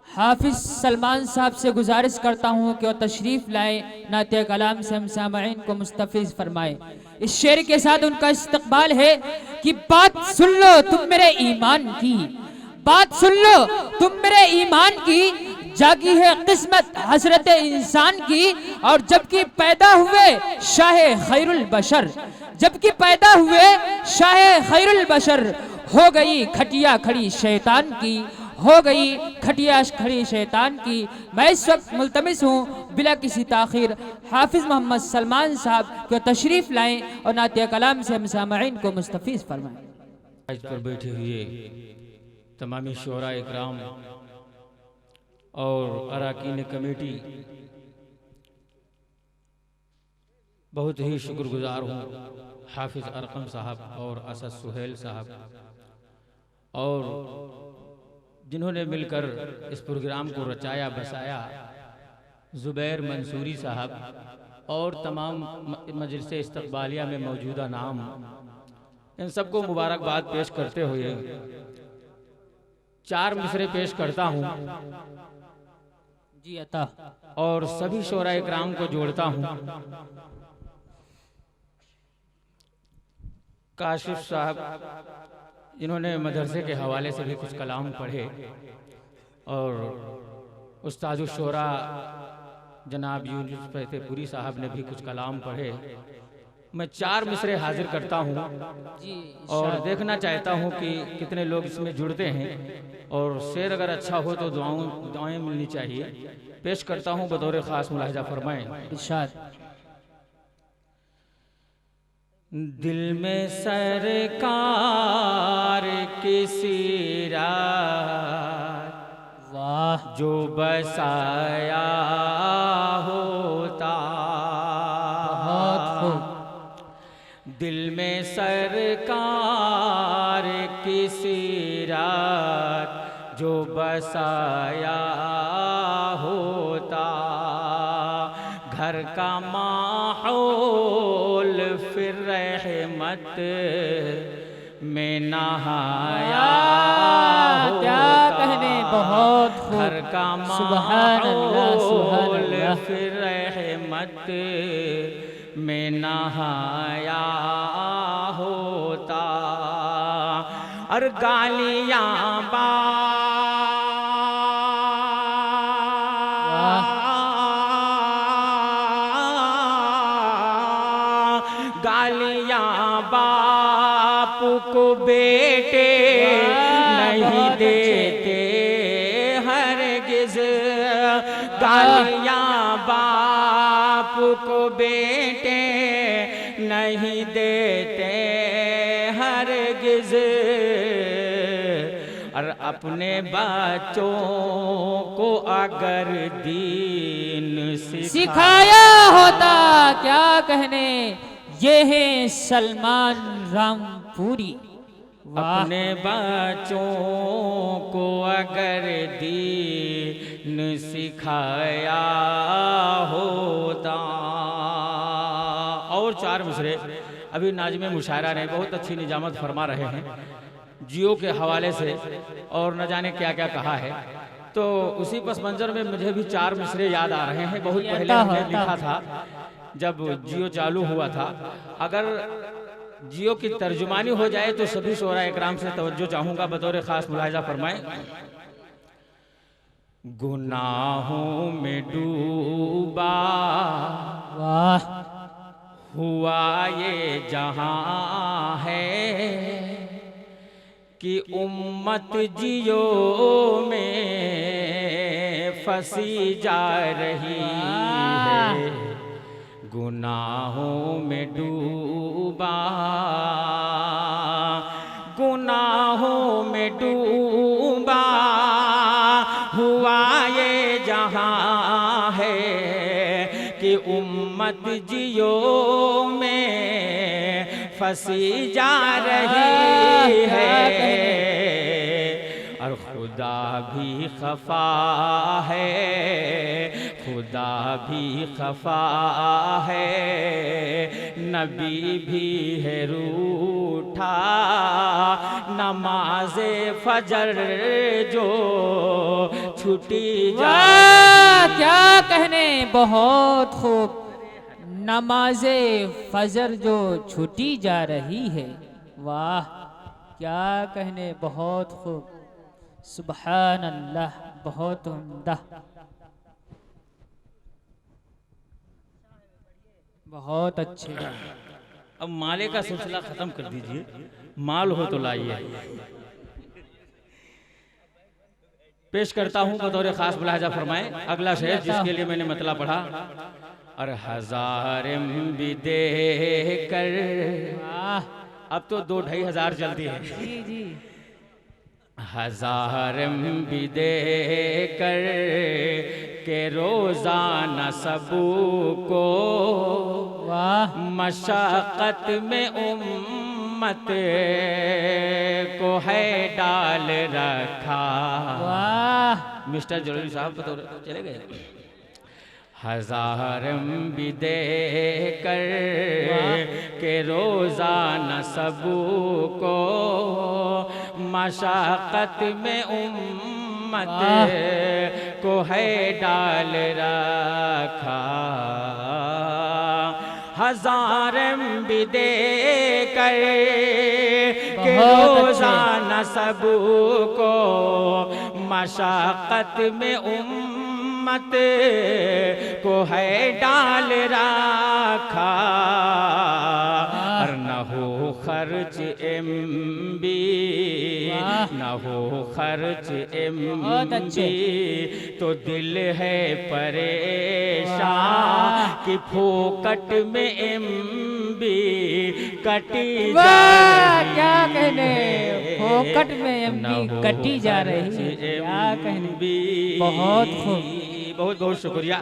हाफिज सलमान साहब से गुजारिश करता हूँ कि वो तशरीफ लाए, नाते कलाम से हम सामईन को मुस्तफिज फरमाए। इस शेर के साथ उनका इस्तकबाल है कि बात सुन लो तुम मेरे ईमान की, बात सुन लो तुम मेरे ईमान की, जागी है किस्मत हजरत इंसान की। और जबकि पैदा हुए शाह खैरुल बशर, जबकि पैदा हुए शाह खैरुल बशर, हो गई खटिया खड़ी शैतान की, हो गई खटिया खड़ी शैतान की। मैं इस वक्त मुल्तमिस हूँ बिला किसी ताखीर हाफिज मोहम्मद सलमान साहब को तशरीफ लाएं और नाते कलाम से हम सामईन को मुस्तफिज फरमाएं। आज पर बैठे हुए तमामी शोरा इकराम और अराकीन कमेटी, बहुत ही शुक्रगुजार हूँ हाफिज अरकम साहब और असद सुहेल साहब और जिन्होंने मिलकर इस प्रोग्राम को रचाया बसाया, ज़ुबैर मंसूरी साहब और तमाम मजलिस इस्तक़बालिया में मौजूदा नाम, इन सबको मुबारकबाद पेश करते हुए 4 मिसरे पेश करता हूँ जी अता, और सभी शोरा इकराम को जोड़ता हूँ। काशिफ साहब जिन्होंने मदरसे के हवाले से भी कुछ कलाम पढ़े और उस्तादुश शोरा जनाब यूनुस फतेहपुरी साहब ने भी कुछ कलाम पढ़े, मैं 4 मिसरे हाजिर करता हूँ और देखना चाहता हूँ कि कितने लोग इसमें जुड़ते हैं और शेर अगर अच्छा हो तो दुआएं मिलनी चाहिए। पेश करता हूँ बतौर ख़ास मुलाहिजा फरमाएं। इरशाद। दिल में सरकार किसी रात वाह जो बसाया होता, बहुत खूब। दिल में सरकार किसी रात जो बसाया होता, घर का माहौल फिर रहमत में नहाया होता। क्या कहने, बहुत खूब। घर का सुभान अल्लाह, सुभान माहौल अल्लाह। फिर रहमत में नहाया होता, और गालियां बाप को बेटे नहीं देते हरगिज़, गालियां बाप को बेटे नहीं देते हरगिज़, और अपने बच्चों को अगर दीन सिखाया होता, क्या कहने, ये है सलमान रामपुरी। अपने बच्चों को अगर दीन सिखाया होता। और 4 मिसरे अभी नाज़िम मुशायरा ने बहुत अच्छी निजामत फरमा रहे हैं जियो के हवाले से, और न जाने क्या क्या कहा है, तो उसी पस मंजर में मुझे भी 4 मिसरे याद आ रहे हैं। बहुत पहले हमने लिखा था जब जियो चालू हुआ था। अगर जियो की तर्जुमानी हो जाए तो सभी शोरा इकराम से तवज्जो चाहूँगा, बतौर ख़ास मुलाहिजा फरमाएं। गुनाहों में डूबा वाह हुआ ये जहां है कि उम्मत जियो में फंसी जा रही है, गुनाहों में डूबा, गुनाहों में डूबा हुआ ये जहां है कि उम्मत जियो में फंसी जा रही है, और खुदा भी खफा है, खुदा भी खफा है, नबी भी है रूठ उठा नमाज़े फजर जो छुटी जा। वाह क्या कहने, बहुत खूब। नमाज़े फजर जो छूटी जा रही है, वाह क्या कहने, बहुत खूब। सुबहान अल्लाह, बहुत उम्दा, बहुत अच्छे। अब माले का सिलसिला खत्म कर दीजिए, माल हो तो लाइए। पेश करता हूं बतौर खास मुलाहिजा फरमाएं अगला शेर जिसके लिए मैंने मतला पढ़ा। और हजार भी दे कर, अब तो 2-2.5 जल्दी है। जी जी। हजार भी दे कर के रोजाना सबू को वाह मशक्कत में उम्मत को है डाल रखा। वाह मिस्टर जरूरी साहब तो चले गए। हजार भी दे कर के रोजाना सबू को मशक्कत में उम्मत को है डाल रखा। हजार भी दे कर के रोजाना सबू को मशक्कत में उम्मत को है डाल रखा। और न हो खर्च MB, न हो खर्च MB तो दिल है परेशान कि फोकट में MB कटी जा रही। क्या कहने, फोकट में MB कटी जा रही है, क्या कहने, बहुत खूब। बहुत बहुत शुक्रिया,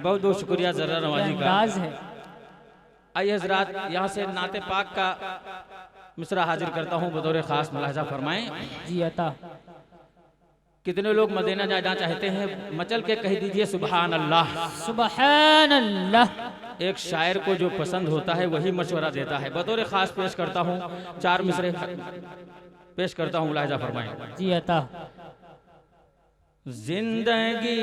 बहुत बहुत शुक्रिया जरा नवाजी का। अंदाज है। आइए हजरात यहाँ से नाते पाक का मिसरा हाजिर करता हूँ बतौर खास मुलाहिजा फरमाएं। जी अता। कितने लोग मदीना जाना चाहते हैं, मचल के कह दीजिए सुबहान अल्लाह। सुबहान अल्लाह। एक शायर को जो पसंद होता है वही मशवरा देता है। बतौर खास पेश करता हूँ 4 मिसरे पेश करता हूँ, मुलाहिजा फरमाएं। जी अता। जिंदगी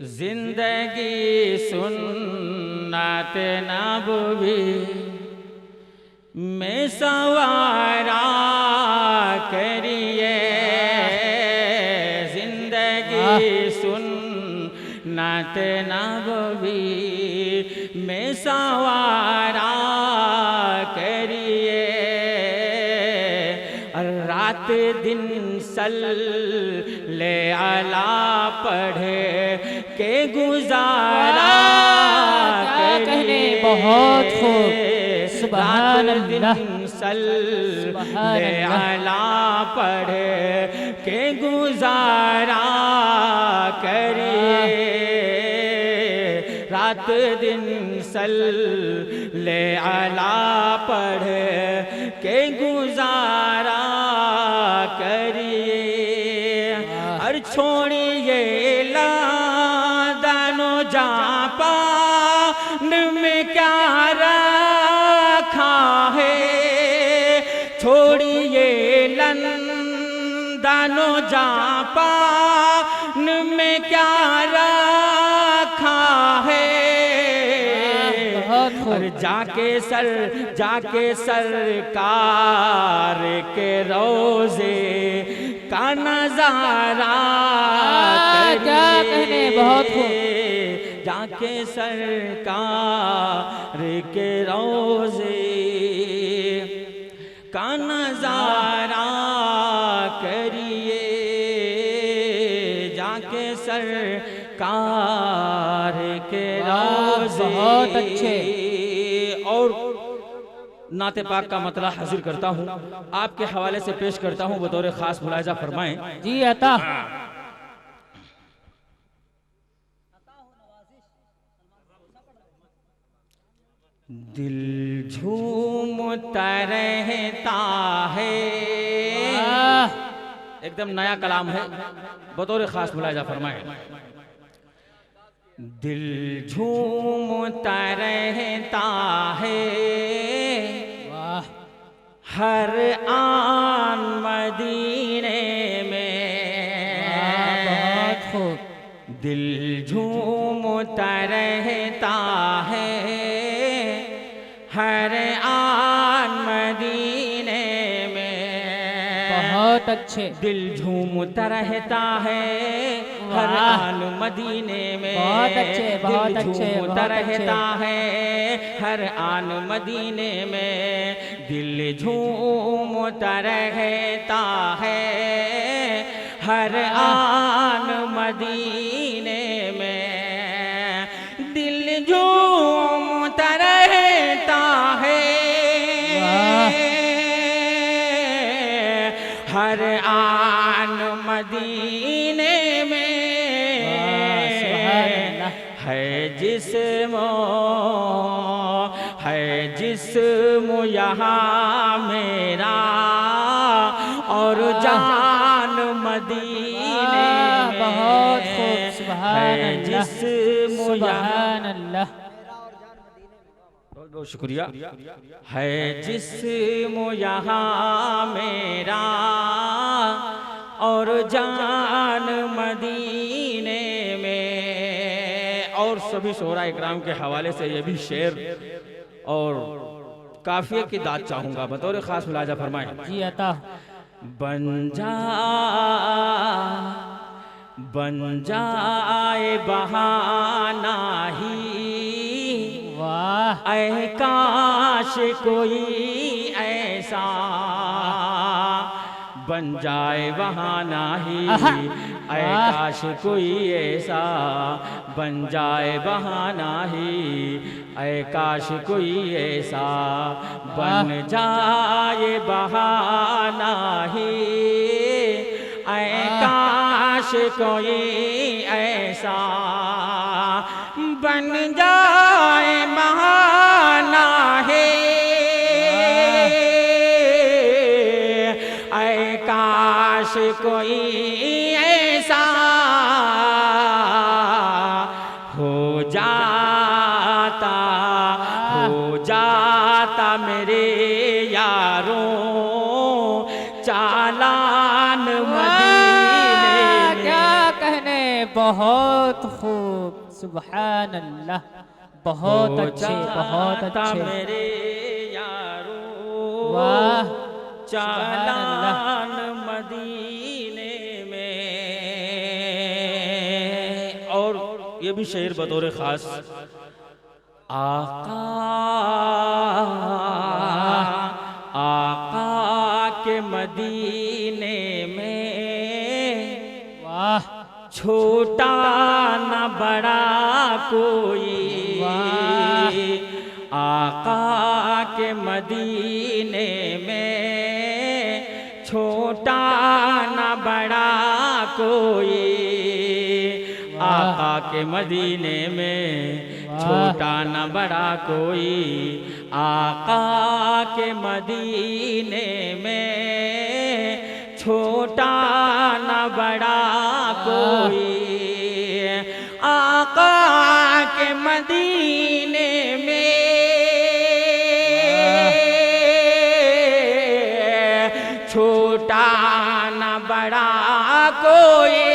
जिंदगी सुन्नत नबवी में सवारा करिए। जिंदगी सुन्नत नबवी में सवारा करिए। रात दिन सल्ले अला पढ़े के गुजारा कहने, बहुत खूब। सुभान अल्लाह। सल्ले अला पढ़े के गुजारा करिए। रात दिन सल्ले अला पढ़े के गुजारा करिए। और छोड़िए लादानो जापान में क्या रखा है। छोड़िए लंदनो जापान में क्या रखा है। और जाके सरकार के रोजे का नजारा क्या कहने, बहुत खूब। जाके सरकार के रोजे का नजारा करिए। जाके सरकार के रोजे। बहुत अच्छे। और नाते पाक का मतला हाजिर करता हूँ, आपके हवाले से पेश करता हूँ बतौर खास मुलाहिजा फरमाएं। जी अता। दिल झूमता रहता है। एकदम नया कलाम है, बतौर खास मुलाहिजा फरमाएं। दिल झूमता रहता है वाह हर आन मदीने में। बहुत खूब। दिल झूमता रहता है हर आन मदीने में। बहुत अच्छे। दिल झूमता रहता है हर आन मदीने में। बहुत अच्छे, बहुत दिल अच्छे, झूमता बहुत रहता अच्छे। है हर आन मदीने में। दिल झूमता रहता है हर आन मदीने में। दिल झूमता रहता है हर आन मदीने में। है जिस्म यहाँ मेरा और जान मदीने में। बहुत खूब। सुभान है अल्लाह, जिस्म सुभान अल्लाह। बहुत बहुत शुक्रिया। है जिस्म यहाँ मेरा और जान मदीने में। और सभी शोरा इकराम के हवाले से ये भी शेर और काफिये की दाद चाहूंगा, बतौर खास मुलाजा फरमाएं। जी अता। बन जाए बहाना ही वाह ऐ काश कोई ऐसा बन जाए बहाना ही। ऐ काश कोई ऐसा बन जाए बहाना ही। ऐ काश कोई ऐसा बन जाए बहाना ही। ऐ काश कोई ऐसा बन जाए बहाना है। ऐ काश कोई ऐसा हो जाता मेरे यारों चालान मदीने में। क्या कहने। बहुत खूब। सुभान अल्लाह। बहुत अच्छे, बहुत अच्छे। मेरे यारों वाह चालान मदीने में। और ये भी शेर बतौर खास आका के मदीने में। वाह छोटा न बड़ा कोई। आका के मदीने में छोटा न बड़ा कोई। आका के मदीने में छोटा न बड़ा कोई। आका के मदीने में छोटा न बड़ा कोई। आका के मदीने में छोटा न बड़ा कोई।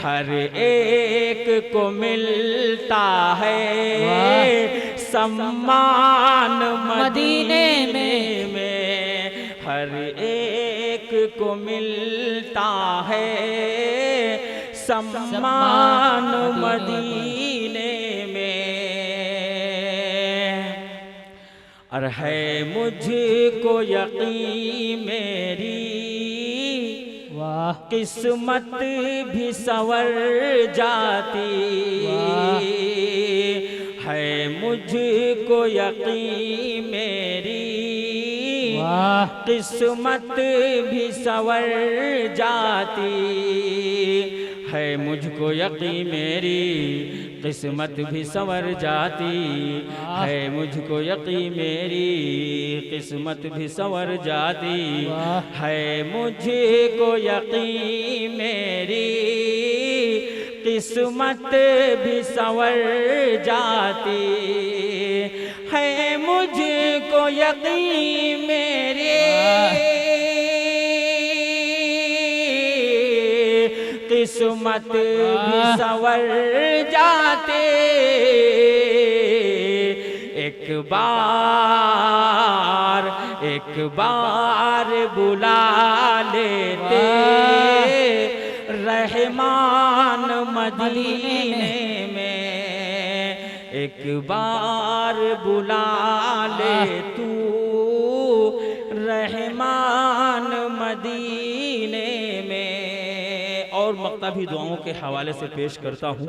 हर एक को मिलता है सम्मान मदीने में। हर एक को मिलता है सम्मान मदीने में। और है मुझको यकीन मेरी वाह किस्मत भी संवर जाती। है मुझको यकीन मेरी किस्मत भी संवर जाती। है मुझको यकीन मेरी किस्मत भी संवर जाती है मुझको यकीन मेरी किस्मत भी संवर जाती है मुझको यकीन मेरी किस्मत भी संवर जाती है मुझको यकीन मेरी किस्मत भी संवर जाते एक बार बुला लेते रहमान मदीने में एक बार बुला ले तू रहमान मदीने में। और मक्तबी दुआओं के हवाले से पेश करता हूँ,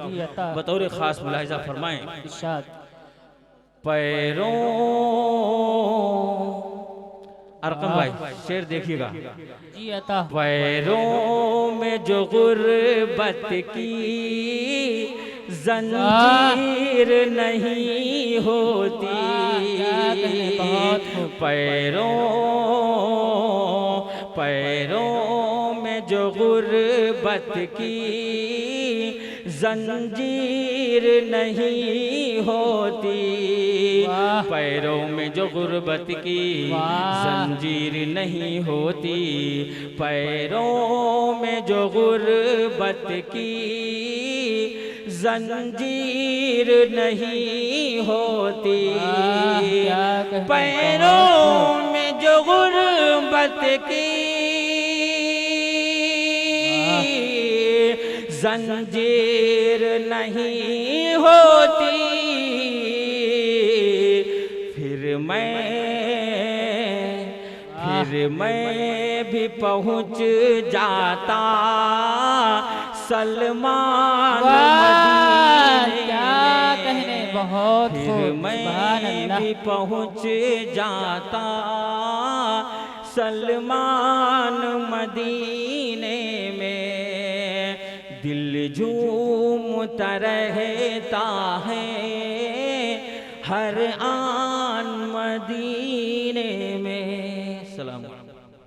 बतौर ख़ास मुलाहिज़ा फरमाएं। पैरों अरकम भाई शेर देखिएगा। पैरों में जो गुर्बत की जंजीर नहीं होती पैरों में जो गुर्बत की जंजीर नहीं होती पैरों में जो गुर्बत की जंजीर नहीं होती पैरों में जो गुर्बत की जंजीर नहीं होती पैरों में जो गुर्बत की जंजीर नहीं होती फिर मैं भी पहुँच जाता सलमान मदीने फिर मैं भी पहुँच जाता सलमान मदीने में दिल झूमता रहता है हर आन मदीने